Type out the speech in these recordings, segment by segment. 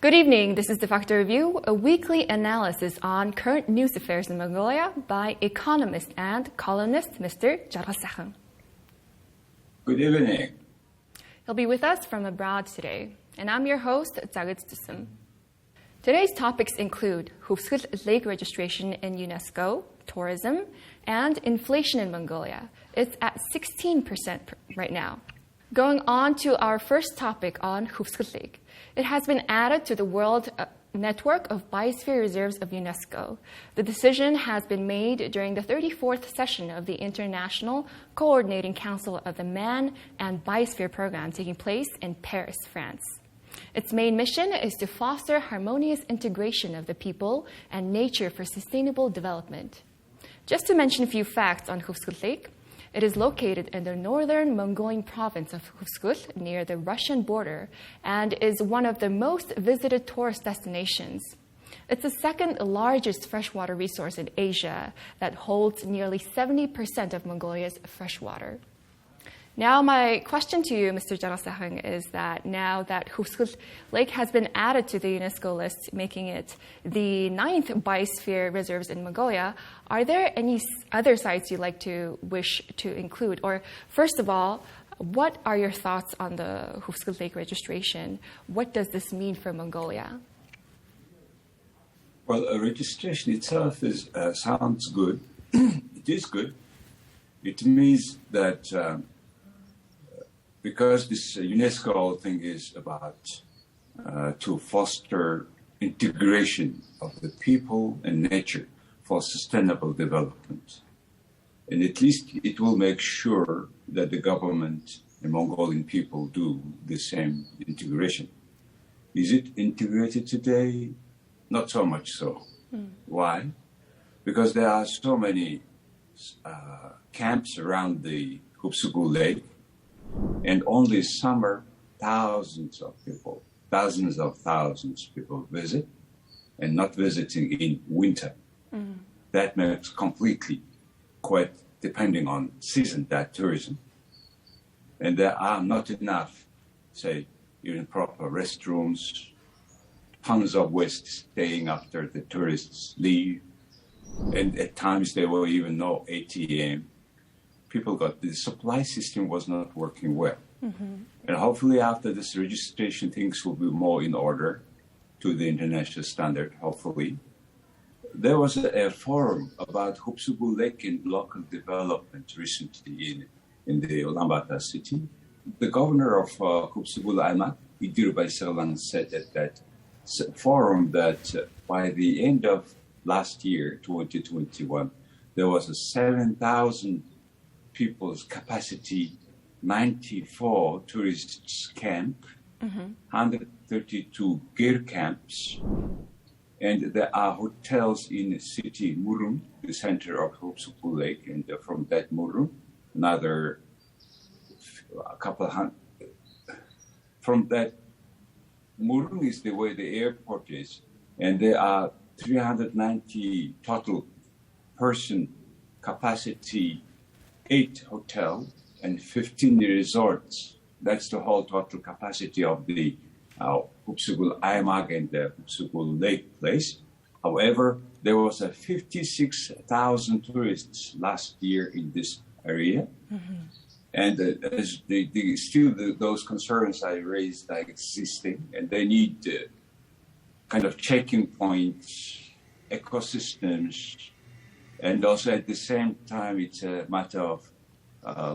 Good evening. This is Defacto Review, a weekly analysis on current news affairs in Mongolia by economist and columnist Mr.Jargalsaikhan. Good evening. He'll be with us from abroad today, and I'm your host, Khuvsgul. Today's topics include Khuvsgul Lake registration in UNESCO, tourism, and inflation in Mongolia. It's at 16% right now. Going on to our first topic on Khuvsgul Lake. It has been added to the World Network of Biosphere Reserves of UNESCO. The decision has been made during the 34th session of the International Coordinating Council of the Man and Biosphere Program taking place in Paris, France. Its main mission is to foster harmonious integration of the people and nature for sustainable development. Just to mention a few facts on Khuvsgul Lake, it is located in the northern Mongolian province of Khuvsgul near the Russian border and is one of the most visited tourist destinations. It's the second largest freshwater resource in Asia that holds nearly 70% of Mongolia's freshwater. Now, my question to you, Mr. Jargalsaikhan, is that now that Khuvsgul Lake has been added to the UNESCO list, making it the 9th biosphere reserves in Mongolia, are there any other sites you'd like to wish to include? Or first of all, what are your thoughts on the Khuvsgul Lake registration? What does this mean for Mongolia? Well, registration itself sounds good. It is good. It means that because this UNESCO thing is about to foster integration of the people and nature for sustainable development. And at least it will make sure that the government and Mongolian people do the same integration. Is it integrated today? Not so much so. Why? Because there are so many camps around the Khuvsgul Lake, and only summer, thousands of thousands of people visit, and not visiting in winter. That makes completely quite depending on season, that tourism. And there are not enough, say, even proper restrooms, tons of waste staying after the tourists leave. And at times there were even no ATM. The supply system was not working well. And hopefully after this registration, things will be more in order to the international standard, hopefully. There was a forum about Khuvsgul Lake and local development recently in the Ulaanbaatar city. The governor of Khuvsgul Aymak, Idirbay said at that forum that by the end of last year, 2021, there was a 7,000 people's capacity, 94 tourists camp, 132 gear camps, and there are hotels in the city Murum, the center of Khuvsgul Lake, and from that Murum, another couple hundred. From that Murum is the way the airport is, and there are 390 total person capacity, 8 hotels and 15 resorts. That's the whole total capacity of the Khuvsgul Aymak and the Khuvsgul Lake place. However, there was a 56,000 tourists last year in this area. And as those concerns I raised are existing, and they need kind of checking points, ecosystems, and also at the same time, it's a matter of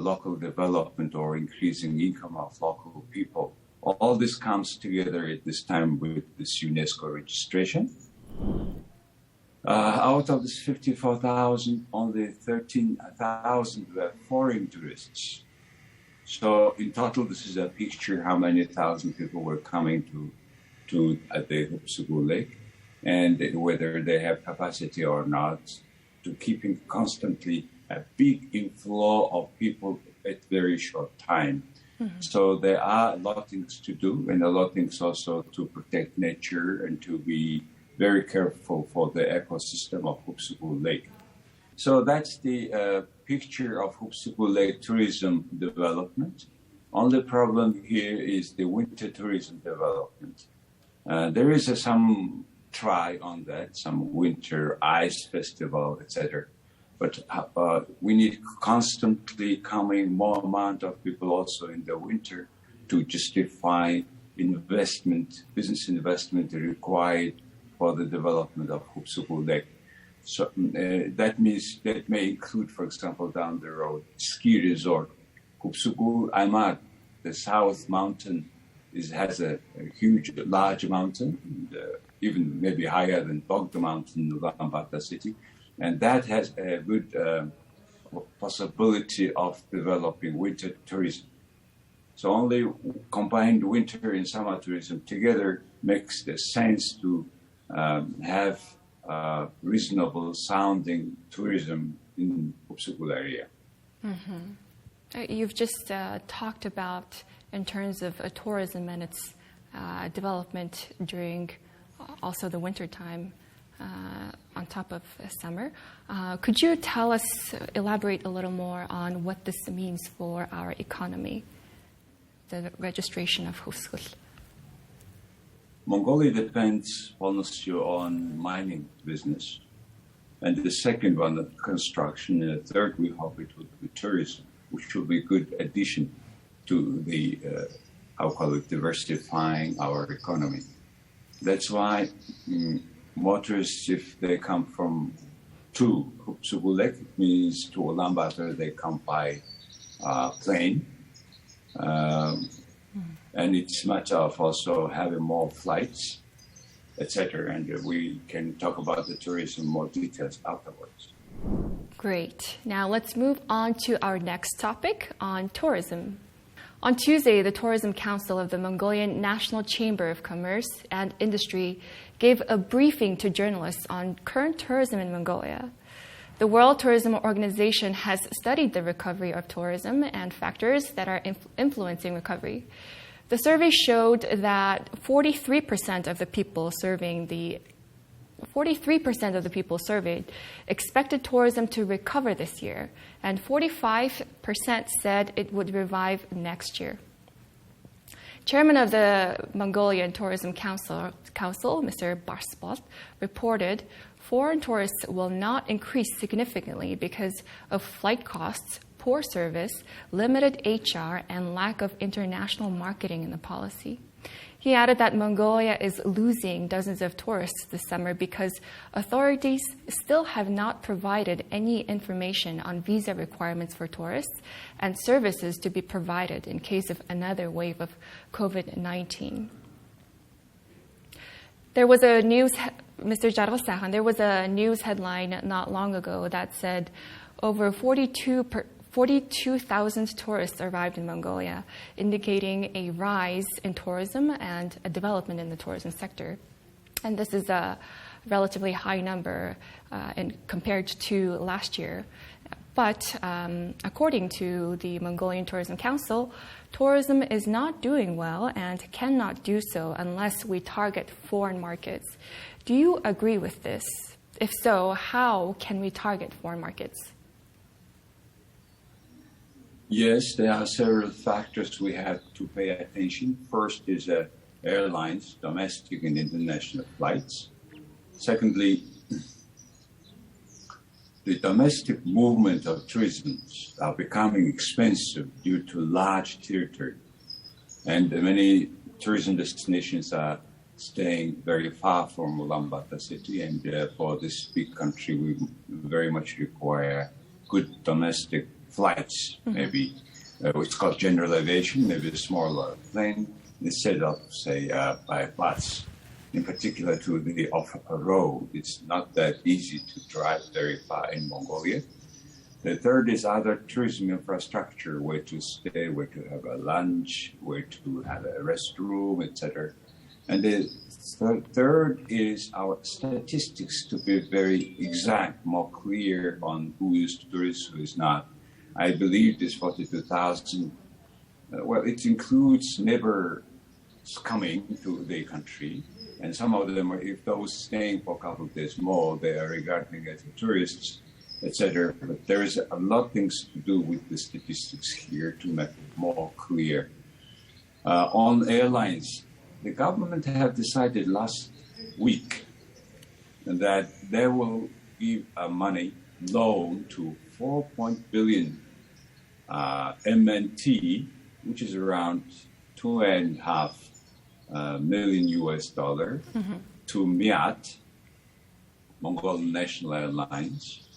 local development or increasing income of local people. All this comes together at this time with this UNESCO registration. Out of this 54,000, only 13,000 were foreign tourists. So in total, this is a picture how many thousand people were coming to the Khuvsgul Lake, and whether they have capacity or not, to keeping constantly a big inflow of people at very short time. So there are a lot of things to do, and a lot of things also to protect nature and to be very careful for the ecosystem of Khuvsgul Lake. So that's the picture of Khuvsgul Lake tourism development. Only problem here is the winter tourism development. There is some try on that, some winter ice festival, etc. But we need constantly coming more amount of people also in the winter to justify business investment required for the development of Khuvsgul Lake. So that means that may include, for example, down the road, ski resort. Khuvsgul Aymad, the south mountain, has a large mountain, and, even maybe higher than Bogda Mountain in Ulaanbaatar city. And that has a good possibility of developing winter tourism. So only combined winter and summer tourism together makes the sense to have reasonable sounding tourism in Khuvsgul area. Mm-hmm. You've just talked about in terms of tourism and its development during also the winter time on top of summer. Could you elaborate a little more on what this means for our economy, the registration of Khuvsgul? Mongolia depends mostly on mining business. And the second one, the construction. And the third, we hope it will be tourism, which will be a good addition to the, diversifying our economy. That's why motorists, if they come to Khuvsgul Lake, it means to Ulaanbaatar, they come by plane. And it's a matter of also having more flights, etc. And we can talk about the tourism more details afterwards. Great. Now let's move on to our next topic on tourism. On Tuesday, the Tourism Council of the Mongolian National Chamber of Commerce and Industry gave a briefing to journalists on current tourism in Mongolia. The World Tourism Organization has studied the recovery of tourism and factors that are influencing recovery. The survey showed that 43% of the people surveyed expected tourism to recover this year, and 45% said it would revive next year. Chairman of the Mongolian Tourism Council, Mr. Barspot, reported foreign tourists will not increase significantly because of flight costs, poor service, limited HR, and lack of international marketing in the policy. He added that Mongolia is losing dozens of tourists this summer because authorities still have not provided any information on visa requirements for tourists and services to be provided in case of another wave of COVID-19. There was a Mr.Jargalsaikhan, there was a news headline not long ago that said over 42,000 tourists arrived in Mongolia, indicating a rise in tourism and a development in the tourism sector. And this is a relatively high number compared to last year. But according to the Mongolian Tourism Council, tourism is not doing well and cannot do so unless we target foreign markets. Do you agree with this? If so, how can we target foreign markets? Yes, there are several factors we have to pay attention. First is airlines, domestic and international flights. Secondly, the domestic movement of tourists are becoming expensive due to large territory. And many tourism destinations are staying very far from Ulaanbaatar city. And for this big country, we very much require good domestic flights, maybe it's called general aviation, maybe a smaller plane instead of, say, by bus. In particular, to the off-road, it's not that easy to drive very far in Mongolia. The third is other tourism infrastructure, where to stay, where to have a lunch, where to have a restroom, etc. And the third is our statistics to be very exact, more clear on who is tourist, who is not. I believe this 42,000, it includes neighbors coming to the country, and some of them, if those staying for a couple of days more, they are regarded as tourists, etc. But there is a lot of things to do with the statistics here to make it more clear. On airlines, the government have decided last week that they will give a money loan to 4 billion MNT, which is around 2.5 million US dollar, to MIAT, Mongolian National Airlines,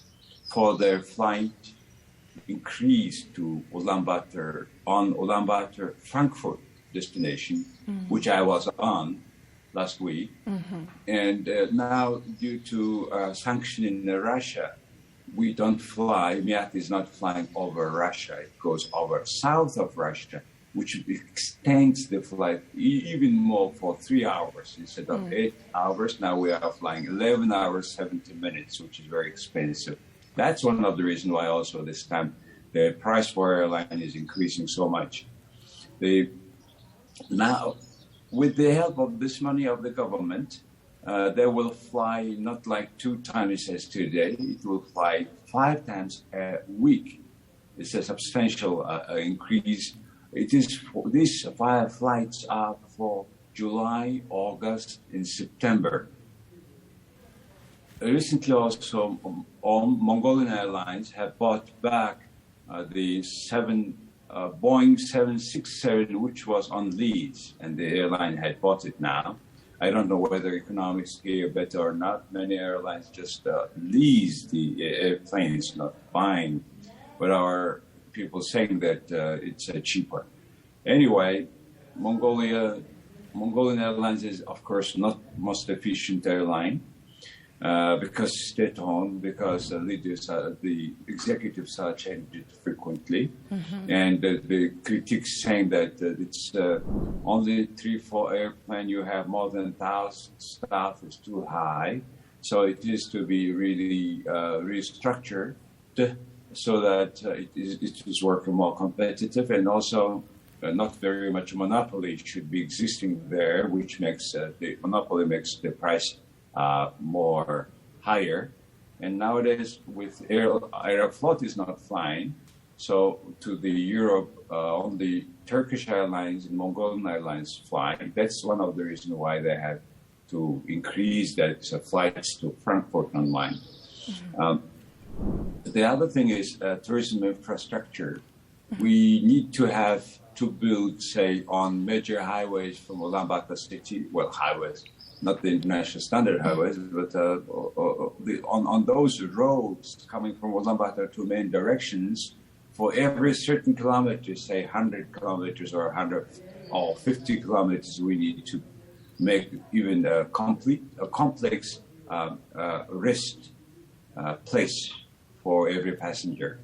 for their flight increase to Ulaanbaatar Frankfurt destination, which I was on last week. And now, due to sanction in Russia, we don't fly. MIAT is not flying over Russia. It goes over south of Russia, which extends the flight even more for 3 hours instead of 8 hours. Now we are flying 11 hours, 70 minutes, which is very expensive. That's one of the reasons why also this time the price for airline is increasing so much. Now, with the help of this money of the government, they will fly not like 2 times as today. It will fly 5 times a week. It's a substantial increase. It is these 5 flights are for July, August, and September. Recently, also, Mongolian Airlines have bought back the Boeing 767, which was on lease, and the airline had bought it now. I don't know whether economics gave better or not. Many airlines just lease the airplanes, not buying, but our people saying that it's cheaper. Anyway, Mongolian Airlines is, of course, not most efficient airline because state-owned, because the leaders, the executives are changed frequently, and the critics saying that it's only 3-4 airplane. You have more than 1,000 staff is too high, so it is to be really restructured so that it is working more competitive, and also not very much monopoly should be existing there, which makes the monopoly makes the price more higher. And nowadays, with Aeroflot is not flying, so to the Europe, only Turkish Airlines and Mongolian Airlines fly. That's one of the reasons why they have to increase that flights to Frankfurt online. The other thing is tourism infrastructure. We need to build, say, on major highways from Ulaanbaatar city, well, highways, not the international standard highways, but on those roads coming from Ulaanbaatar to main directions, for every certain kilometers, say 100 kilometers or 100 or 50 kilometers, we need to make even a complex rest place for every passenger.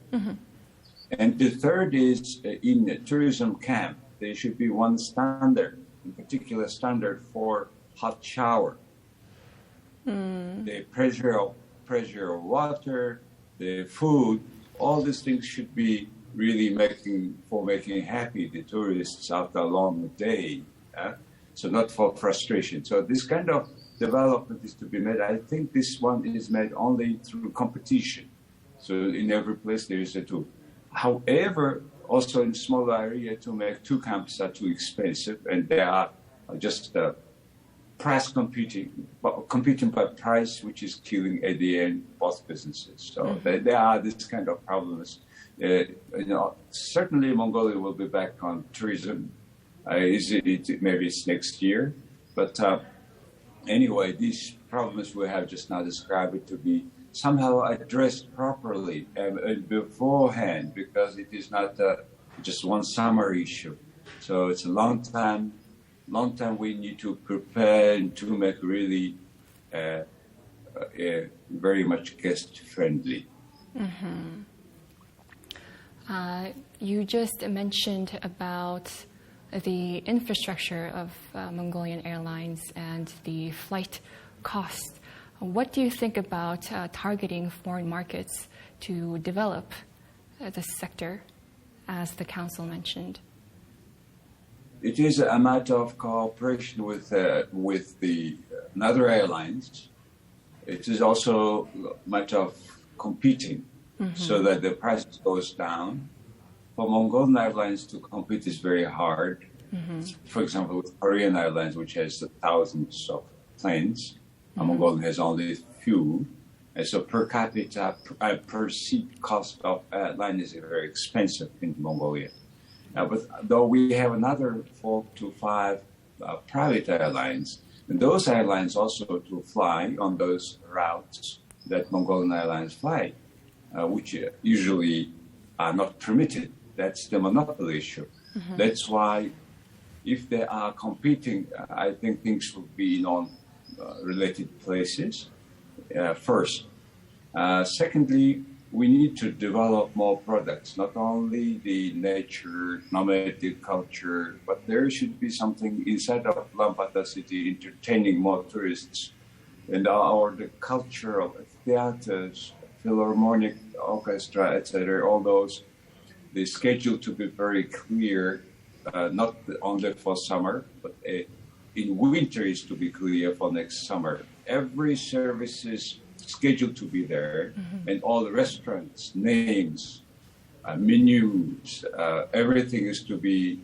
And the third is in a tourism camp, there should be one standard, in particular standard for hot shower. The pressure of water, the food, all these things should be really making happy the tourists after a long day. So not for frustration. So this kind of development is to be made. I think this one is made only through competition. So in every place there is a two. However, also in small area to make 2 camps are too expensive, and they are just price competing by price, which is killing at the end both businesses. So there are this kind of problems. Certainly Mongolia will be back on tourism. Maybe it's next year, but anyway, these problems we have just now described it to be somehow addressed properly beforehand, because it is not just one summer issue. So it's a long time we need to prepare and to make really very much guest friendly. You just mentioned about the infrastructure of Mongolian Airlines and the flight cost. What do you think about targeting foreign markets to develop the sector, as the council mentioned? It is a matter of cooperation with the other airlines. It is also a matter of competing so that the price goes down. For Mongolian Airlines to compete is very hard. For example, with Korean Airlines, which has thousands of planes, Mongolia has only few. And so per capita, per seat cost of airline is very expensive in Mongolia. But though we have another 4 to 5 private airlines, and those airlines also to fly on those routes that Mongolian Airlines fly, which usually are not permitted. That's the monopoly issue. That's why if they are competing, I think things will be in related places first. Secondly, we need to develop more products, not only the nature, nomadic culture, but there should be something inside of Ulaanbaatar city entertaining more tourists. And the culture of theaters, philharmonic orchestra, etc., all those, the schedule to be very clear, not only for summer, but in winter is to be clear for next summer. Every service is scheduled to be there, and all the restaurants, names, menus, everything is to be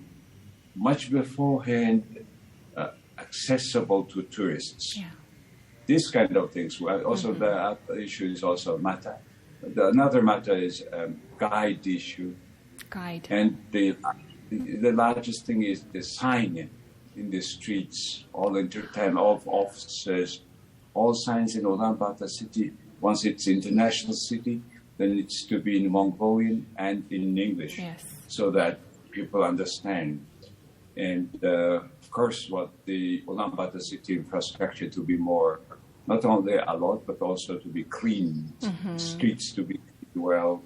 much beforehand accessible to tourists. Yeah. These kind of things. Also, the issue is also matter. Another matter is guide issue. Guide. And the largest thing is the sign in the streets, all entertainment, all offices, all signs in Ulaanbaatar city. Once it's international city, then it's to be in Mongolian and in English, so that people understand. And of course, what the Ulaanbaatar city infrastructure to be more, not only a lot, but also to be clean. Streets to be well,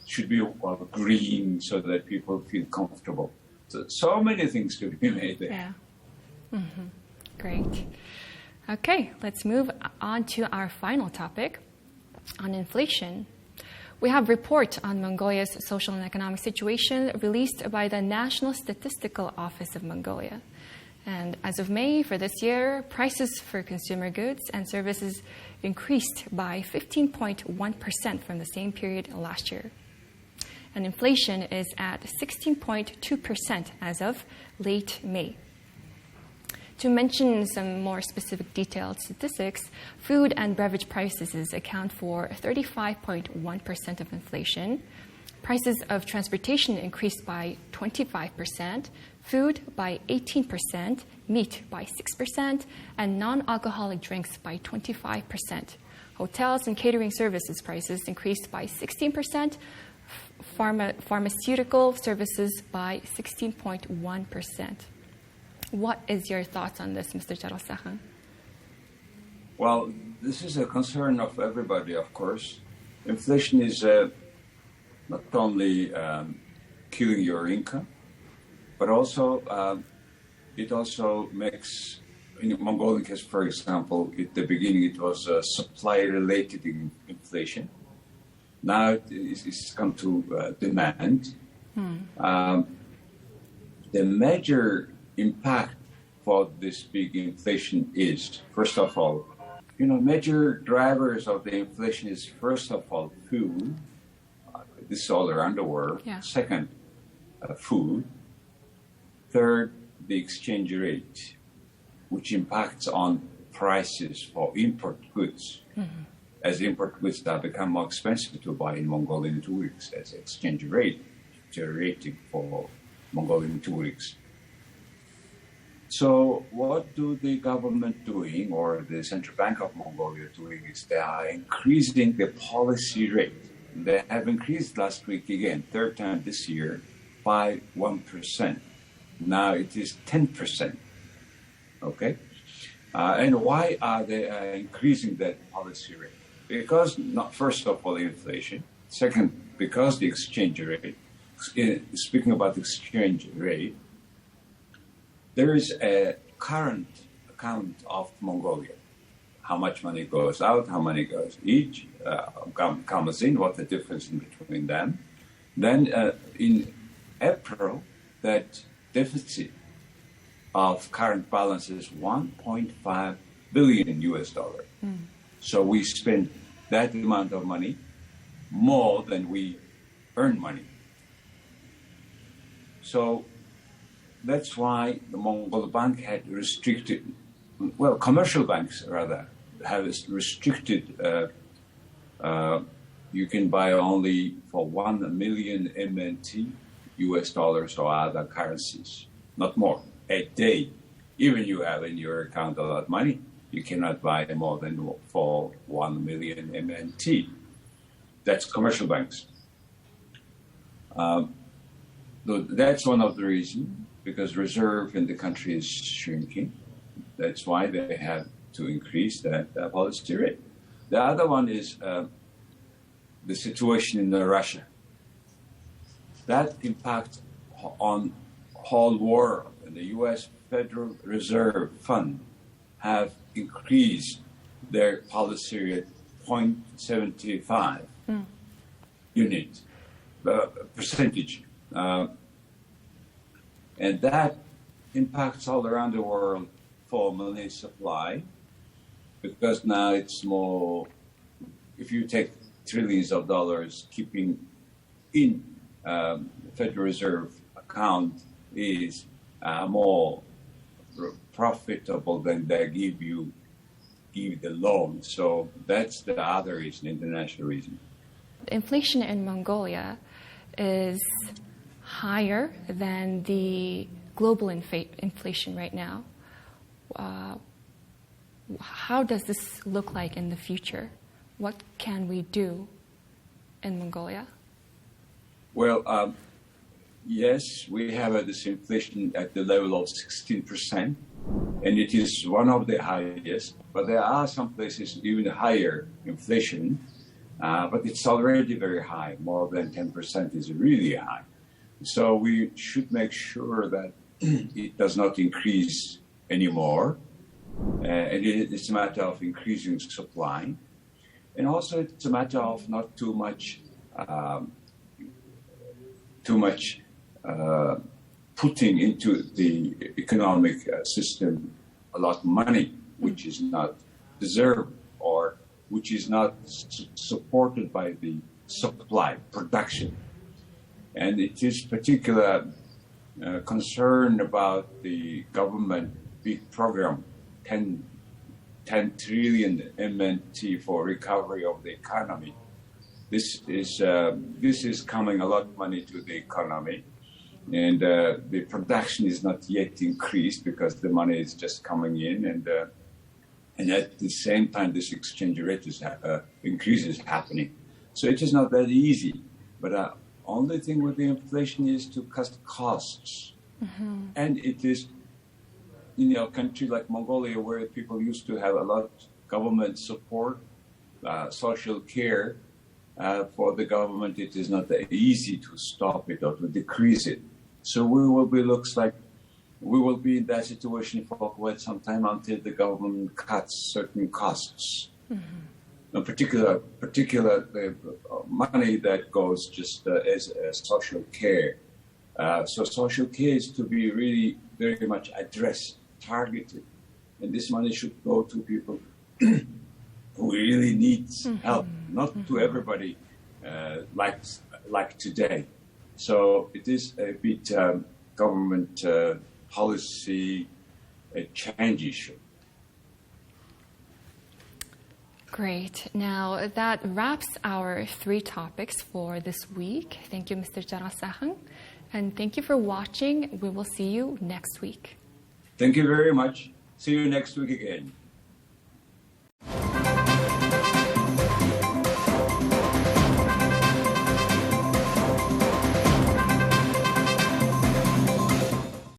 should be green so that people feel comfortable. So many things to be made there. Yeah. Great. Okay, let's move on to our final topic on inflation. We have a report on Mongolia's social and economic situation released by the National Statistical Office of Mongolia. And as of May for this year, prices for consumer goods and services increased by 15.1% from the same period last year. And inflation is at 16.2% as of late May. To mention some more specific detailed statistics, food and beverage prices account for 35.1% of inflation. Prices of transportation increased by 25%, food by 18%, meat by 6%, and non-alcoholic drinks by 25%. Hotels and catering services prices increased by 16%, pharmaceutical services by 16.1%. What is your thoughts on this, Mr. Jargalsaikhan? Well, this is a concern of everybody, of course. Inflation is not only killing your income, but also it also makes, in Mongolian case, for example, at the beginning it was supply-related inflation. Now it's come to demand. The major impact for this big inflation is, first of all, major drivers of the inflation is, first of all, food. This is all around the world. Yeah. Second, food. Third, the exchange rate, which impacts on prices for import goods. As import goods have become more expensive to buy in Mongolian tourics, as exchange rate deteriorating for Mongolian tourics. So what do the government doing, or the Central Bank of Mongolia doing, is they are increasing the policy rate. They have increased last week again, third time this year, by 1%. Now it is 10%. Okay? And why are they increasing that policy rate? Because, not first of all, inflation. Second, because the exchange rate. Speaking about exchange rate, there is a current account of Mongolia. How much money goes out, how money goes each, comes in, what the difference in between them. Then in April, that deficit of current balance is 1.5 billion US dollar. So we spend that amount of money more than we earn money. So that's why the Mongol Bank had restricted, well, commercial banks rather, have restricted, you can buy only for 1 million MNT, US dollars or other currencies, not more, a day. Even you have in your account a lot of money, you cannot buy more than for 1 million MNT. That's commercial banks. That's one of the reasons, because reserve in the country is shrinking. That's why they have to increase that policy rate. The other one is the situation in Russia. That impact on whole world, and the U.S. Federal Reserve Fund have increased their policy rate 0.75 unit percentage, and that impacts all around the world for money supply, because now it's more. If you take trillions of dollars, keeping in Federal Reserve account is more profitable than they give the loan. So that's the other reason, international reason. Inflation in Mongolia is higher than the global inflation right now. How does this look like in the future? What can we do in Mongolia? Well, yes, we have this inflation at the level of 16%, and it is one of the highest, but there are some places even higher inflation, but it's already very high. More than 10% is really high. So we should make sure that it does not increase anymore, and it's a matter of increasing supply. And also, it's a matter of not too much putting into the economic system a lot of money, which is not deserved or which is not supported by the supply, production. And it is particular concern about the government big program, 10 trillion MNT for recovery of the economy. This is coming a lot of money to the economy, and the production is not yet increased because the money is just coming in, and at the same time this exchange rate increase is happening. So it is not that easy. But only thing with the inflation is to cut costs, and it is. A country like Mongolia, where people used to have a lot of government support, social care for the government, it is not that easy to stop it or to decrease it. So we will be in that situation for quite some time until the government cuts certain costs. In particular, the money that goes just as social care. So social care is to be really very much addressed, targeted, and this money should go to people who really needs help, not to everybody like today. So it is a bit government policy change issue. Great. Now that wraps our 3 topics for this week. Thank you, Mr. Jargalsaikhan, and thank you for watching. We will see you next week. Thank you very much. See you next week again.